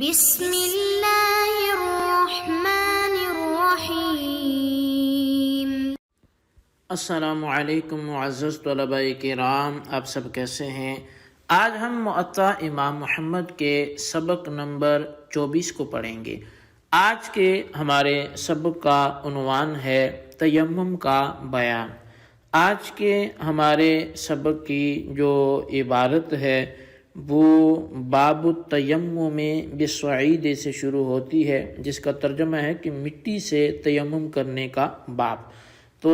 بسم اللہ الرحمن الرحیم۔ السلام علیکم معزز طلباء کرام، آپ سب کیسے ہیں؟ آج ہم معطا امام محمد کے سبق نمبر 24 کو پڑھیں گے۔ آج کے ہمارے سبق کا عنوان ہے تیمم کا بیان۔ آج کے ہمارے سبق کی جو عبارت ہے وہ باب التیمم بالصعید سے شروع ہوتی ہے، جس کا ترجمہ ہے کہ مٹی سے تیمم کرنے کا باب۔ تو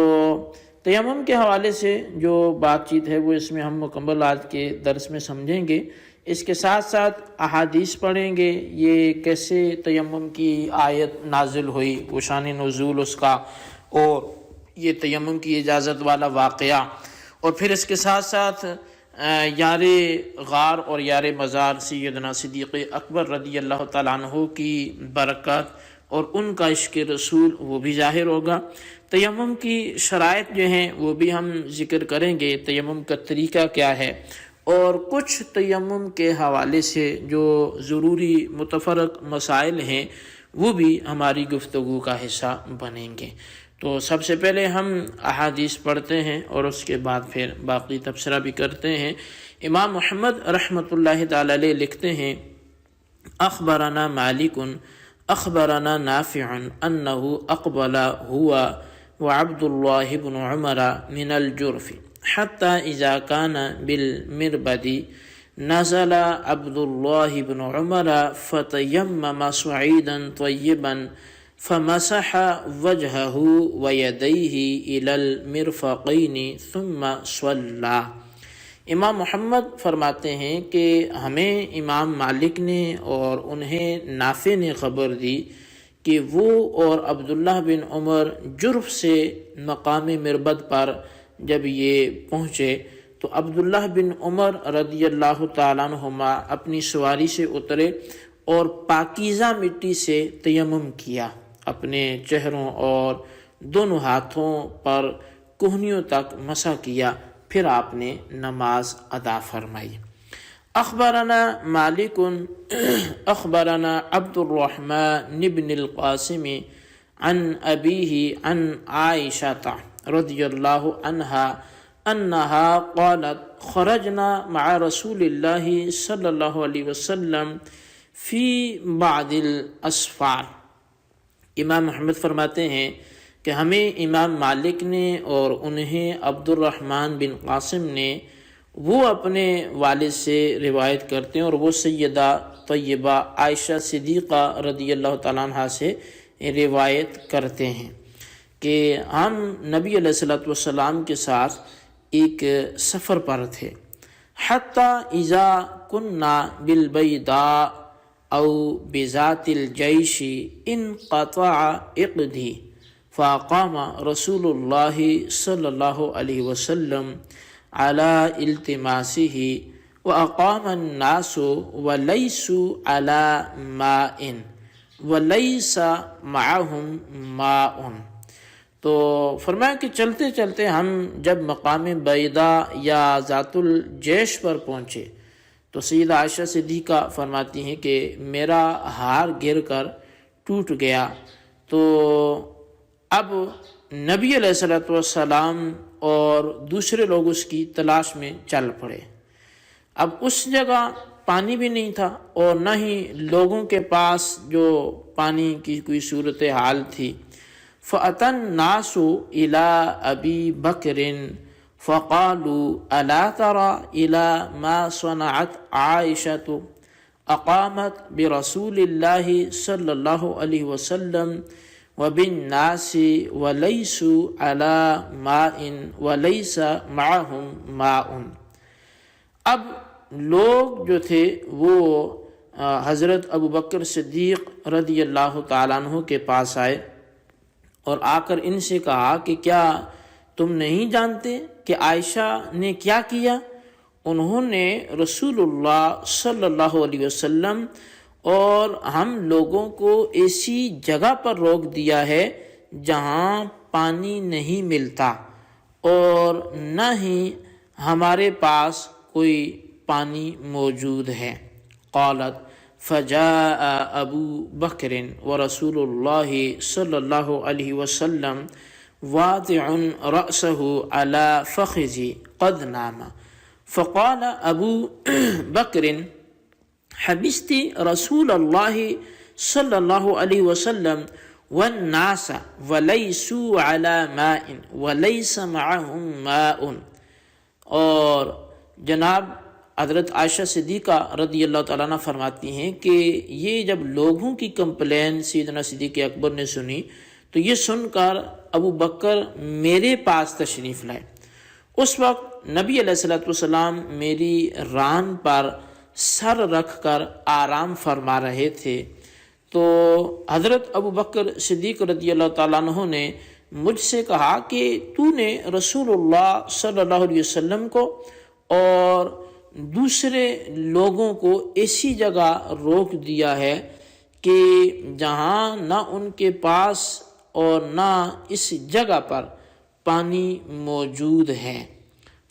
تیمم کے حوالے سے جو بات چیت ہے وہ اس میں ہم مکمل آج کے درس میں سمجھیں گے۔ اس کے ساتھ ساتھ احادیث پڑھیں گے، یہ کیسے تیمم کی آیت نازل ہوئی، وہ شان نزول اس کا، اور یہ تیمم کی اجازت والا واقعہ، اور پھر اس کے ساتھ ساتھ یار غار اور یار مزار سیدنا صدیق اکبر رضی اللہ تعالیٰ عنہ کی برکات اور ان کا عشق رسول وہ بھی ظاہر ہوگا۔ تیمم کی شرائط جو ہیں وہ بھی ہم ذکر کریں گے، تیمم کا طریقہ کیا ہے، اور کچھ تیمم کے حوالے سے جو ضروری متفرق مسائل ہیں وہ بھی ہماری گفتگو کا حصہ بنیں گے۔ تو سب سے پہلے ہم احادیث پڑھتے ہیں اور اس کے بعد پھر باقی تبصرہ بھی کرتے ہیں۔ امام محمد رحمۃ اللہ تعالی علیہ لکھتے ہیں: اخبرنا مالک اخبرنا نافع انه اقبل هو وعبد الله بن عمر من الجرف حتى اذا كان بالمربد نزل عبد الله بن عمر فتيمم صعيدا طيبا فمسح وجهه ويديه الى المرفقين ثم صلى۔ امام محمد فرماتے ہیں کہ ہمیں امام مالک نے اور انہیں نافع نے خبر دی کہ وہ اور عبداللہ بن عمر جرف سے مقام مربد پر جب یہ پہنچے تو عبداللہ بن عمر رضی اللہ تعالیٰ عنہما اپنی سواری سے اترے اور پاکیزہ مٹی سے تیمم کیا، اپنے چہروں اور دونوں ہاتھوں پر کوہنیوں تک مسح کیا، پھر آپ نے نماز ادا فرمائی۔ اخبرنا مالک اخبرنا عبد الرحمن بن القاسم عن ابیہ عن عائشہ رضی اللہ عنہا انہا قالت خرجنا مع رسول اللہ صلی اللہ علیہ وسلم فی بعض الاسفار۔ امام محمد فرماتے ہیں کہ ہمیں امام مالک نے اور انہیں عبد الرحمن بن قاسم نے، وہ اپنے والد سے روایت کرتے ہیں اور وہ سیدہ طیبہ عائشہ صدیقہ رضی اللہ تعالیٰ عنہ سے روایت کرتے ہیں کہ ہم نبی علیہ السلام کے ساتھ ایک سفر پر تھے۔ حتی اذا کننا بالبیضاء او بذات الجیش انقطع اقدی فاقام رسول اللہ صلی اللہ علیہ وسلم على التماسه واقام الناس وليسوا على ماء وليس معهم ماء۔ تو فرمایا کہ چلتے چلتے ہم جب مقام بیضا یا ذات الجیش پر پہنچے تو سیدہ عائشہ صدیقہ فرماتی ہیں کہ میرا ہار گر کر ٹوٹ گیا، تو اب نبی علیہ السلام اور دوسرے لوگ اس کی تلاش میں چل پڑے۔ اب اس جگہ پانی بھی نہیں تھا اور نہ ہی لوگوں کے پاس جو پانی کی کوئی صورتحال تھی۔ فَأَتَى النَّاسُ إِلَىٰ أَبِي بَكْرٍ فَقَالُوا أَلَا تَرَىٰ إِلَىٰ مَا صَنَعَتْ عَائِشَةُ أَقَامَتْ بِرَسُولِ اللَّهِ صلی اللہ علیہ وسلم وَبِالنَّاسِ وَلَيْسُوا عَلَىٰ مَاءٍ وَلَيْسَ مَعَهُمْ مَاءٌ۔ اب لوگ جو تھے وہ حضرت ابوبکر صدیق رضی اللہ تعالیٰ عنہ کے پاس آئے اور آ کر ان سے کہا کہ کیا تم نہیں جانتے کہ عائشہ نے کیا کیا؟ انہوں نے رسول اللہ صلی اللہ علیہ وسلم اور ہم لوگوں کو ایسی جگہ پر روک دیا ہے جہاں پانی نہیں ملتا اور نہ ہی ہمارے پاس کوئی پانی موجود ہے۔ قالت فجاء ابو بکر ورسول اللہ صلی اللہ علیہ وسلم واضع رأسه على فخذی قد نام فقال ابو بکر حبست رسول اللہ صلی اللہ علیہ وسلم والناس وليسوا على ماء وليس معهم ماء. اور جناب حضرت عائشہ صدیقہ رضی اللہ تعالیٰ عنہ فرماتی ہیں کہ یہ جب لوگوں کی کمپلین سیدنا صدیق اکبر نے سنی تو یہ سن کر ابو بکر میرے پاس تشریف لائے. اس وقت نبی علیہ الصلوۃ والسلام میری ران پر سر رکھ کر آرام فرما رہے تھے. تو حضرت ابو بکر صدیق رضی اللہ تعالیٰ عنہ نے مجھ سے کہا کہ تو نے رسول اللہ صلی اللہ علیہ وسلم کو اور دوسرے لوگوں کو ایسی جگہ روک دیا ہے کہ جہاں نہ ان کے پاس اور نہ اس جگہ پر پانی موجود ہے.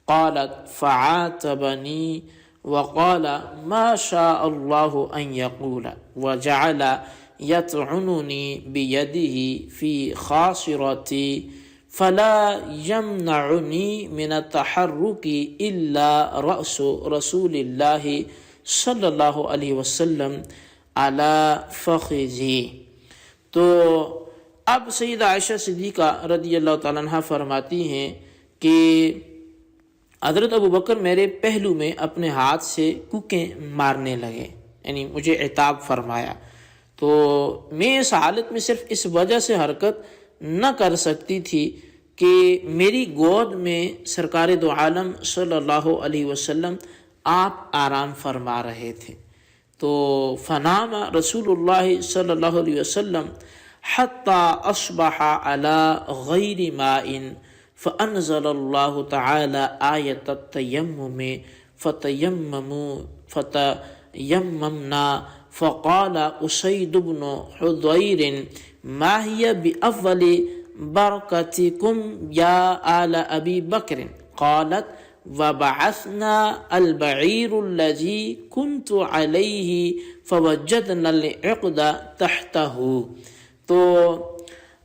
قالت فعاتبنی وقال ما شاء اللہ ان یقول وجعل یطعننی بیدہ فی خاصرتی فلا یمنعنی من التحرک الا رأس رسول اللہ صلی اللہ علیہ وسلم علی فخذی. تو اب سیدہ عائشہ صدیقہ رضی اللہ تعالیٰ عنہ فرماتی ہیں کہ حضرت ابو بکر میرے پہلو میں اپنے ہاتھ سے کوکیں مارنے لگے، یعنی مجھے عتاب فرمایا. تو میں اس حالت میں صرف اس وجہ سے حرکت نہ کر سکتی تھی کہ میری گود میں سرکار دو عالم صلی اللہ علیہ وسلم آپ آرام فرما رہے تھے. تو فنام رسول اللہ صلی اللہ علیہ وسلم حتی اصبح علی غیر ماء فانزل اللہ تعالی آیت التیمم فتیممنا فقال اسید بن حضیر ما هي بأول برکتکم یا آل ابی بکر قالت وبعثنا البعیر الذی كنت علیہ فوجدنا العقد تحتہ. تو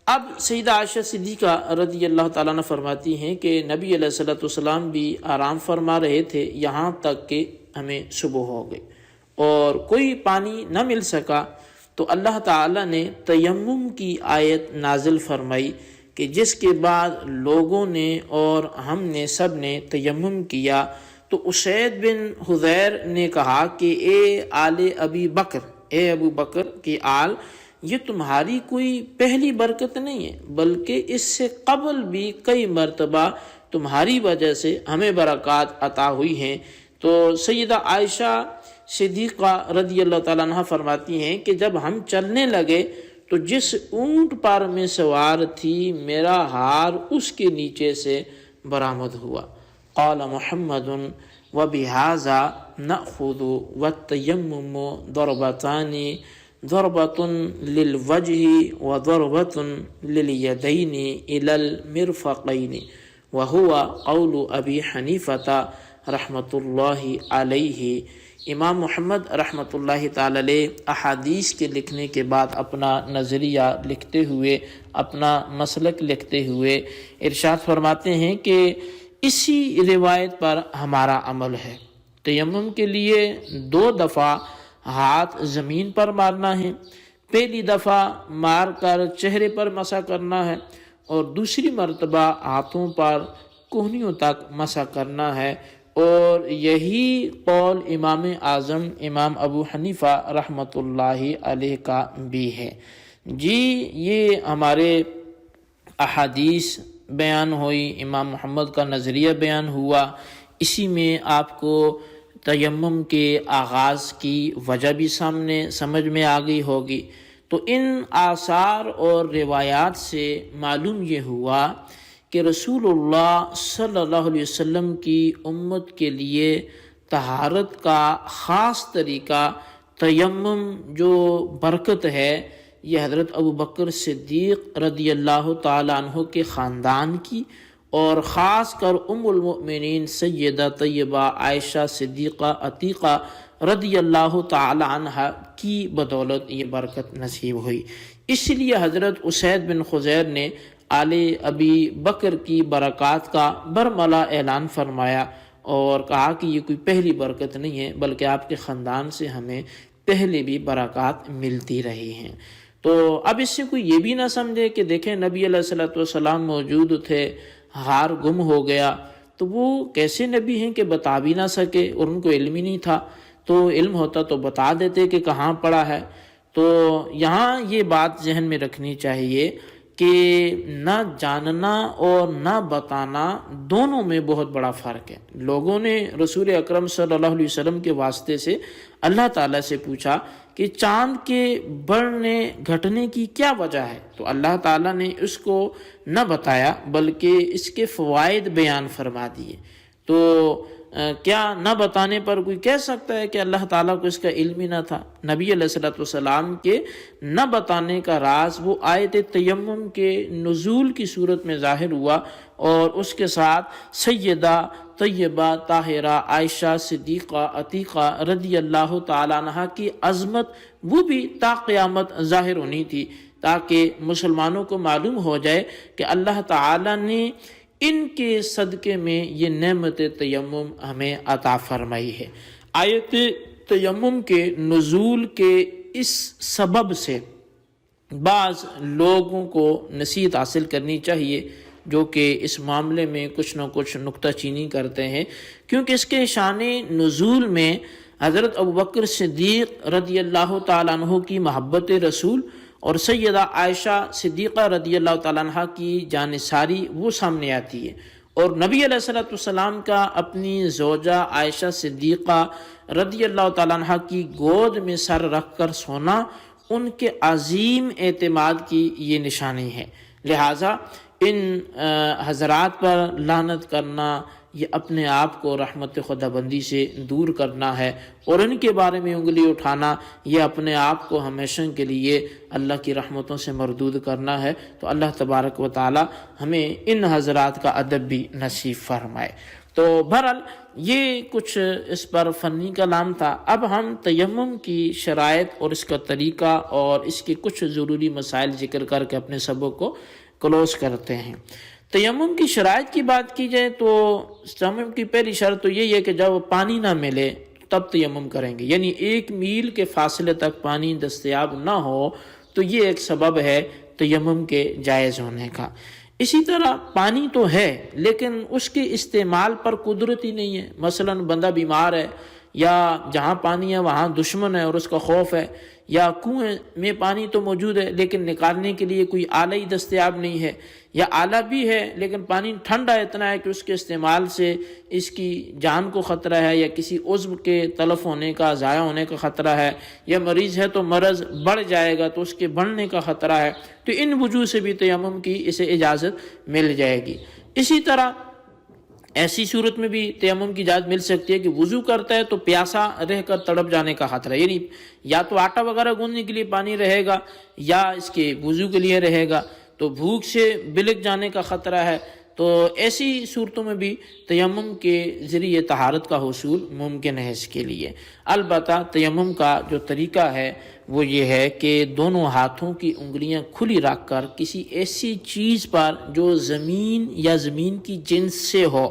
اب سیدہ عائشہ صدیقہ رضی اللہ تعالیٰ عنہ فرماتی ہیں کہ نبی علیہ الصلوۃ والسلام بھی آرام فرما رہے تھے یہاں تک کہ ہمیں صبح ہو گئی اور کوئی پانی نہ مل سکا. تو اللہ تعالیٰ نے تیمم کی آیت نازل فرمائی کہ جس کے بعد لوگوں نے اور ہم نے سب نے تیمم کیا. تو اسید بن حضیر نے کہا کہ اے آل ابی بکر، اے ابو بکر کی آل، یہ تمہاری کوئی پہلی برکت نہیں ہے بلکہ اس سے قبل بھی کئی مرتبہ تمہاری وجہ سے ہمیں برکات عطا ہوئی ہیں. تو سیدہ عائشہ صدیقہ رضی اللہ تعالیٰ عنہ فرماتی ہیں کہ جب ہم چلنے لگے تو جس اونٹ پر میں سوار تھی میرا ہار اس کے نیچے سے برآمد ہوا. قال محمد وبہذا نأخذ والتیمم ضربتان ضربۃ للوجہ وضربۃ للیدین الی المرفقین وہو قول ابی حنیفہ رحمۃ اللہ علیہ. امام محمد رحمۃ اللہ تعالی علیہ احادیث کے لکھنے کے بعد اپنا نظریہ لکھتے ہوئے، اپنا مسلک لکھتے ہوئے ارشاد فرماتے ہیں کہ اسی روایت پر ہمارا عمل ہے. تیمم کے لیے 2 دفعہ ہاتھ زمین پر مارنا ہے، پہلی دفعہ مار کر چہرے پر مسح کرنا ہے اور دوسری مرتبہ ہاتھوں پر کوہنیوں تک مسح کرنا ہے. اور یہی قول امام اعظم امام ابو حنیفہ رحمۃ اللہ علیہ کا بھی ہے. جی یہ ہمارے احادیث بیان ہوئی، امام محمد کا نظریہ بیان ہوا، اسی میں آپ کو تیمم کے آغاز کی وجہ بھی سامنے سمجھ میں آ گئی ہوگی. تو ان آثار اور روایات سے معلوم یہ ہوا کہ رسول اللہ صلی اللہ علیہ وسلم کی امت کے لیے طہارت کا خاص طریقہ تیمم جو برکت ہے یہ حضرت ابو بکر صدیق رضی اللہ تعالیٰ عنہ کے خاندان کی اور خاص کر ام المؤمنین سیدہ طیبہ عائشہ صدیقہ عتیقہ رضی اللہ تعالی عنہ کی بدولت یہ برکت نصیب ہوئی۔ اس لیے حضرت اسید بن خضیر نے آل ابی بکر کی برکات کا برملا اعلان فرمایا اور کہا کہ یہ کوئی پہلی برکت نہیں ہے بلکہ آپ کے خاندان سے ہمیں پہلے بھی برکات ملتی رہی ہیں۔ تو اب اس سے کوئی یہ بھی نہ سمجھے کہ دیکھیں نبی علیہ الصلوۃ والسلام موجود تھے، ہار گم ہو گیا، تو وہ کیسے نبی ہیں کہ بتا بھی نہ سکے، اور ان کو علم ہی نہیں تھا، تو علم ہوتا تو بتا دیتے کہ کہاں پڑا ہے۔ تو یہاں یہ بات ذہن میں رکھنی چاہیے کہ نہ جاننا اور نہ بتانا دونوں میں بہت بڑا فرق ہے۔ لوگوں نے رسول اکرم صلی اللہ علیہ وسلم کے واسطے سے اللہ تعالیٰ سے پوچھا کہ چاند کے بڑھنے گھٹنے کی کیا وجہ ہے، تو اللہ تعالیٰ نے اس کو نہ بتایا بلکہ اس کے فوائد بیان فرما دیے۔ تو کیا نہ بتانے پر کوئی کہہ سکتا ہے کہ اللہ تعالیٰ کو اس کا علم ہی نہ تھا؟ نبی علیہ الصلوۃ والسلام کے نہ بتانے کا راز وہ آیت تیمم کے نزول کی صورت میں ظاہر ہوا، اور اس کے ساتھ سیدہ طیبہ طاہرہ عائشہ صدیقہ عتیقہ رضی اللہ تعالیٰ عنہ کی عظمت وہ بھی تا قیامت ظاہر ہونی تھی، تاکہ مسلمانوں کو معلوم ہو جائے کہ اللہ تعالیٰ نے ان کے صدقے میں یہ نعمت تیمم ہمیں عطا فرمائی ہے۔ آیت تیمم کے نزول کے اس سبب سے بعض لوگوں کو نصیحت حاصل کرنی چاہیے جو کہ اس معاملے میں کچھ نہ کچھ نکتہ چینی کرتے ہیں، کیونکہ اس کے شان نزول میں حضرت ابوبکر صدیق رضی اللہ تعالیٰ عنہ کی محبت رسول اور سیدہ عائشہ صدیقہ رضی اللہ تعالیٰ عنہ کی جانثاری وہ سامنے آتی ہے، اور نبی علیہ الصلوۃ والسلام کا اپنی زوجہ عائشہ صدیقہ رضی اللہ تعالیٰ عنہ کی گود میں سر رکھ کر سونا ان کے عظیم اعتماد کی یہ نشانی ہے۔ لہٰذا ان حضرات پر لعنت کرنا یہ اپنے آپ کو رحمت خدا بندی سے دور کرنا ہے، اور ان کے بارے میں انگلی اٹھانا یہ اپنے آپ کو ہمیشہ کے لیے اللہ کی رحمتوں سے مردود کرنا ہے۔ تو اللہ تبارک و تعالی ہمیں ان حضرات کا ادب بھی نصیب فرمائے۔ تو بہرحال یہ کچھ اس پر فنی کلام تھا۔ اب ہم تیمم کی شرائط اور اس کا طریقہ اور اس کے کچھ ضروری مسائل ذکر کر کے اپنے سبق کو کلوز کرتے ہیں۔ تیمم کی شرائط کی بات کی جائے تو تیمم کی پہلی شرط تو یہی ہے کہ جب پانی نہ ملے تب تیمم کریں گے، یعنی 1 میل کے فاصلے تک پانی دستیاب نہ ہو تو یہ ایک سبب ہے تیمم کے جائز ہونے کا۔ اسی طرح پانی تو ہے لیکن اس کے استعمال پر قدرت ہی نہیں ہے، مثلا بندہ بیمار ہے، یا جہاں پانی ہے وہاں دشمن ہے اور اس کا خوف ہے، یا کنویں میں پانی تو موجود ہے لیکن نکالنے کے لیے کوئی آلہ ہی دستیاب نہیں ہے، یا آلہ بھی ہے لیکن پانی ٹھنڈا اتنا ہے کہ اس کے استعمال سے اس کی جان کو خطرہ ہے، یا کسی عضو کے تلف ہونے کا ضائع ہونے کا خطرہ ہے، یا مریض ہے تو مرض بڑھ جائے گا تو اس کے بڑھنے کا خطرہ ہے، تو ان وجوہ سے بھی تیمم کی اسے اجازت مل جائے گی۔ اسی طرح ایسی صورت میں بھی تیمم کی اجازت مل سکتی ہے کہ وضو کرتا ہے تو پیاسا رہ کر تڑپ جانے کا خطرہ ہے، یعنی یا تو آٹا وغیرہ گوندنے کے لیے پانی رہے گا یا اس کے وضو کے لیے رہے گا، تو بھوک سے بلک جانے کا خطرہ ہے، تو ایسی صورتوں میں بھی تیمم کے ذریعے طہارت کا حصول ممکن ہے اس کے لیے۔ البتہ تیمم کا جو طریقہ ہے وہ یہ ہے کہ دونوں ہاتھوں کی انگلیاں کھلی رکھ کر کسی ایسی چیز پر جو زمین یا زمین کی جنس سے ہو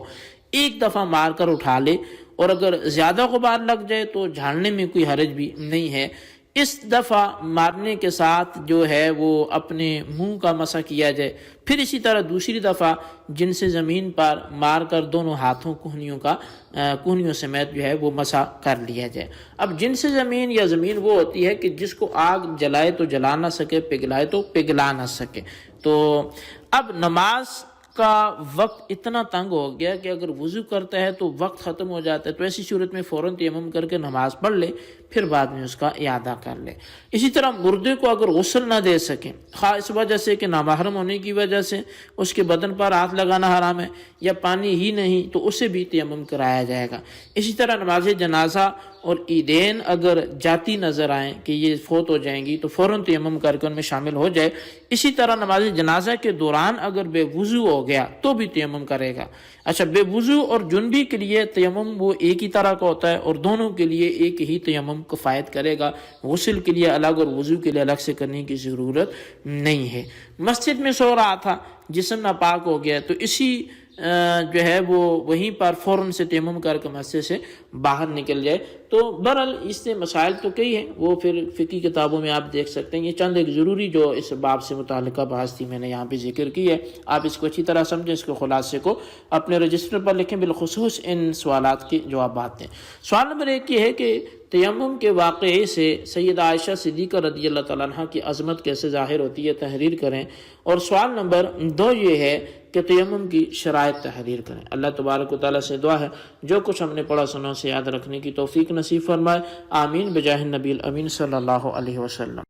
ایک دفعہ مار کر اٹھا لے، اور اگر زیادہ غبار لگ جائے تو جھاڑنے میں کوئی حرج بھی نہیں ہے۔ اس دفعہ مارنے کے ساتھ جو ہے وہ اپنے منہ کا مسح کیا جائے، پھر اسی طرح دوسری دفعہ جن سے زمین پر مار کر دونوں ہاتھوں کوہنیوں سمیت جو ہے وہ مسح کر لیا جائے۔ اب جن سے زمین یا زمین وہ ہوتی ہے کہ جس کو آگ جلائے تو جلا نہ سکے، پگھلائے تو پگھلا نہ سکے۔ تو اب نماز کا وقت اتنا تنگ ہو گیا کہ اگر وضو کرتا ہے تو وقت ختم ہو جاتا ہے، تو ایسی صورت میں فوراً تیمم کر کے نماز پڑھ لے، پھر بعد میں اس کا اعادہ کر لے۔ اسی طرح مردے کو اگر غسل نہ دے سکیں، خواہ اس وجہ سے کہ نامحرم ہونے کی وجہ سے اس کے بدن پر ہاتھ لگانا حرام ہے یا پانی ہی نہیں، تو اسے بھی تیمم کرایا جائے گا۔ اسی طرح نماز جنازہ اور عیدین اگر جاتی نظر آئیں کہ یہ فوت ہو جائیں گی تو فوراً تیمم کر کے ان میں شامل ہو جائے۔ اسی طرح نماز جنازہ کے دوران اگر بے وضو ہو گیا تو بھی تیمم کرے گا۔ اچھا، بے وضو اور جنبی کے لیے تیمم وہ ایک ہی طرح کا ہوتا ہے اور دونوں کے لیے ایک ہی تیمم کفایت کرے گا، غسل کے لیے الگ اور وضو کے لیے الگ سے کرنے کی ضرورت نہیں ہے۔ مسجد میں سو رہا تھا، جسم ناپاک ہو گیا تو اسی جو ہے وہ وہیں پر فوراً سے تیمم کر کے مسجد سے باہر نکل جائے۔ تو بہرحال اس سے مسائل تو کئی ہیں، وہ پھر فقہی کتابوں میں آپ دیکھ سکتے ہیں۔ یہ چند ایک ضروری جو اس باب سے متعلقہ بحث تھی میں نے یہاں پہ ذکر کی ہے، آپ اس کو اچھی طرح سمجھیں، اس کے خلاصے کو اپنے رجسٹر پر لکھیں، بالخصوص ان سوالات کے جوابات دیں۔ سوال نمبر 1 یہ ہے کہ تیمم کے واقعے سے سیدہ عائشہ صدیقہ رضی اللہ تعالیٰ عنہ کی عظمت کیسے ظاہر ہوتی ہے، تحریر کریں۔ اور سوال نمبر 2 یہ ہے کہ تیمم کی شرائط تحریر کریں۔ اللہ تبارک و تعالیٰ سے دعا ہے جو کچھ ہم نے پڑھا سنا اسے یاد رکھنے کی توفیق نصیب فرمائے، آمین بجاہ النبی الامین صلی اللہ علیہ وسلم۔